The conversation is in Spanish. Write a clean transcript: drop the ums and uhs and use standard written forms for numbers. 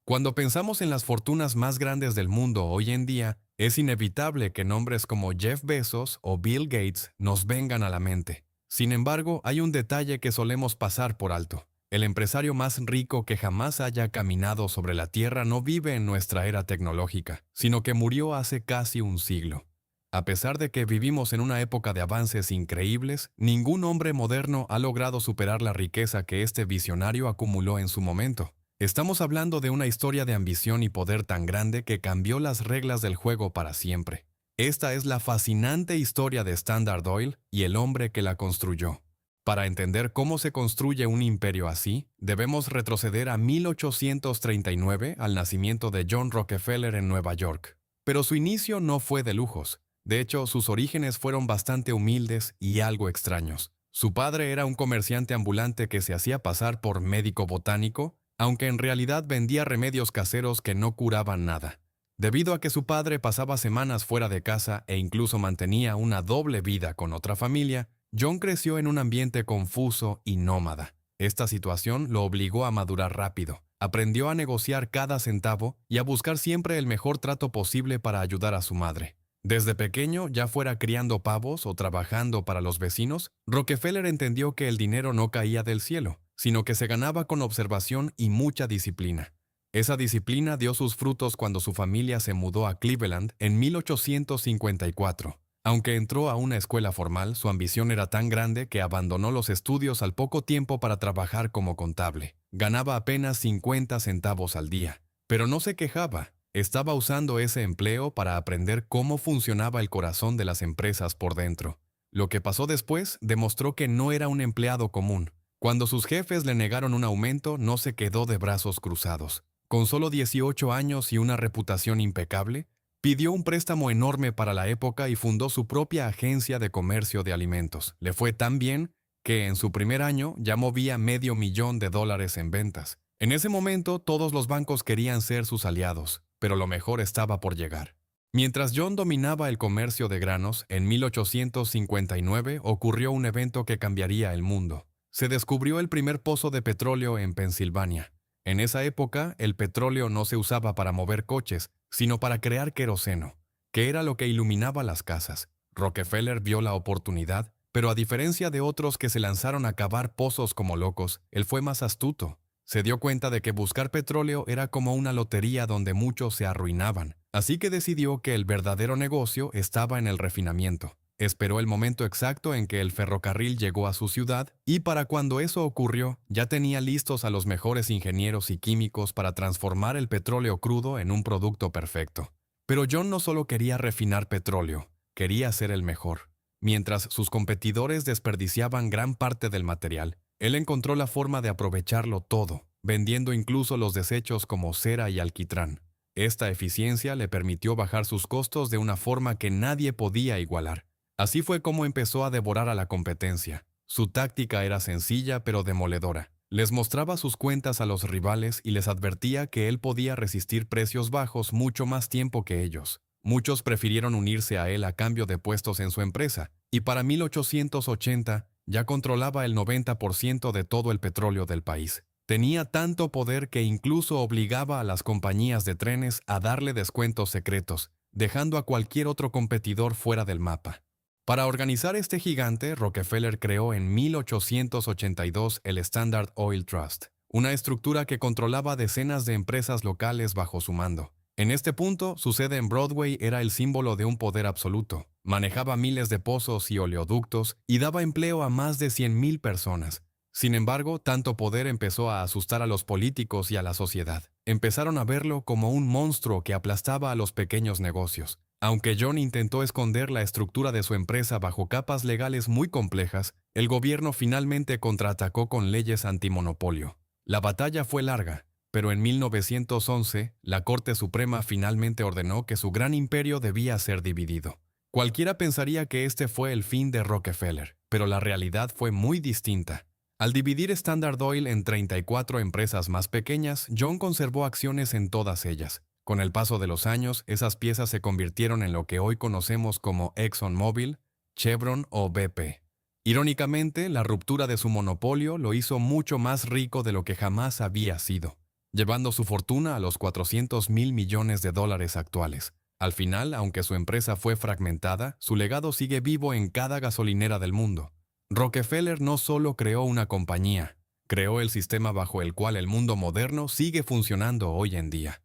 Cuando pensamos en las fortunas más grandes del mundo hoy en día, es inevitable que nombres como Jeff Bezos o Bill Gates nos vengan a la mente. Sin embargo, hay un detalle que solemos pasar por alto. El empresario más rico que jamás haya caminado sobre la Tierra no vive en nuestra era tecnológica, sino que murió hace casi un siglo. A pesar de que vivimos en una época de avances increíbles, ningún hombre moderno ha logrado superar la riqueza que este visionario acumuló en su momento. Estamos hablando de una historia de ambición y poder tan grande que cambió las reglas del juego para siempre. Esta es la fascinante historia de Standard Oil y el hombre que la construyó. Para entender cómo se construye un imperio así, debemos retroceder a 1839 al nacimiento de John Rockefeller en Nueva York. Pero su inicio no fue de lujos. De hecho, sus orígenes fueron bastante humildes y algo extraños. Su padre era un comerciante ambulante que se hacía pasar por médico botánico, aunque en realidad vendía remedios caseros que no curaban nada. Debido a que su padre pasaba semanas fuera de casa e incluso mantenía una doble vida con otra familia, John creció en un ambiente confuso y nómada. Esta situación lo obligó a madurar rápido. Aprendió a negociar cada centavo y a buscar siempre el mejor trato posible para ayudar a su madre. Desde pequeño, ya fuera criando pavos o trabajando para los vecinos, Rockefeller entendió que el dinero no caía del cielo, sino que se ganaba con observación y mucha disciplina. Esa disciplina dio sus frutos cuando su familia se mudó a Cleveland en 1854. Aunque entró a una escuela formal, su ambición era tan grande que abandonó los estudios al poco tiempo para trabajar como contable. Ganaba apenas 50 centavos al día, pero no se quejaba. Estaba usando ese empleo para aprender cómo funcionaba el corazón de las empresas por dentro. Lo que pasó después demostró que no era un empleado común. Cuando sus jefes le negaron un aumento, no se quedó de brazos cruzados. Con solo 18 años y una reputación impecable, pidió un préstamo enorme para la época y fundó su propia agencia de comercio de alimentos. Le fue tan bien que en su primer año ya movía $500,000 en ventas. En ese momento, todos los bancos querían ser sus aliados, pero lo mejor estaba por llegar. Mientras John dominaba el comercio de granos, en 1859 ocurrió un evento que cambiaría el mundo. Se descubrió el primer pozo de petróleo en Pensilvania. En esa época, el petróleo no se usaba para mover coches, sino para crear queroseno, que era lo que iluminaba las casas. Rockefeller vio la oportunidad, pero a diferencia de otros que se lanzaron a cavar pozos como locos, él fue más astuto. Se dio cuenta de que buscar petróleo era como una lotería donde muchos se arruinaban, así que decidió que el verdadero negocio estaba en el refinamiento. Esperó el momento exacto en que el ferrocarril llegó a su ciudad y para cuando eso ocurrió, ya tenía listos a los mejores ingenieros y químicos para transformar el petróleo crudo en un producto perfecto. Pero John no solo quería refinar petróleo, quería ser el mejor. Mientras sus competidores desperdiciaban gran parte del material, él encontró la forma de aprovecharlo todo, vendiendo incluso los desechos como cera y alquitrán. Esta eficiencia le permitió bajar sus costos de una forma que nadie podía igualar. Así fue como empezó a devorar a la competencia. Su táctica era sencilla pero demoledora. Les mostraba sus cuentas a los rivales y les advertía que él podía resistir precios bajos mucho más tiempo que ellos. Muchos prefirieron unirse a él a cambio de puestos en su empresa, y para 1880 ya controlaba el 90% de todo el petróleo del país. Tenía tanto poder que incluso obligaba a las compañías de trenes a darle descuentos secretos, dejando a cualquier otro competidor fuera del mapa. Para organizar este gigante, Rockefeller creó en 1882 el Standard Oil Trust, una estructura que controlaba decenas de empresas locales bajo su mando. En este punto, su sede en Broadway era el símbolo de un poder absoluto. Manejaba miles de pozos y oleoductos y daba empleo a más de 100,000 personas. Sin embargo, tanto poder empezó a asustar a los políticos y a la sociedad. Empezaron a verlo como un monstruo que aplastaba a los pequeños negocios. Aunque John intentó esconder la estructura de su empresa bajo capas legales muy complejas, el gobierno finalmente contraatacó con leyes antimonopolio. La batalla fue larga, pero en 1911, la Corte Suprema finalmente ordenó que su gran imperio debía ser dividido. Cualquiera pensaría que este fue el fin de Rockefeller, pero la realidad fue muy distinta. Al dividir Standard Oil en 34 empresas más pequeñas, John conservó acciones en todas ellas. Con el paso de los años, esas piezas se convirtieron en lo que hoy conocemos como ExxonMobil, Chevron o BP. Irónicamente, la ruptura de su monopolio lo hizo mucho más rico de lo que jamás había sido. llevando su fortuna a los 400.000 millones de dólares actuales. Al final, aunque su empresa fue fragmentada, su legado sigue vivo en cada gasolinera del mundo. Rockefeller no solo creó una compañía, creó el sistema bajo el cual el mundo moderno sigue funcionando hoy en día.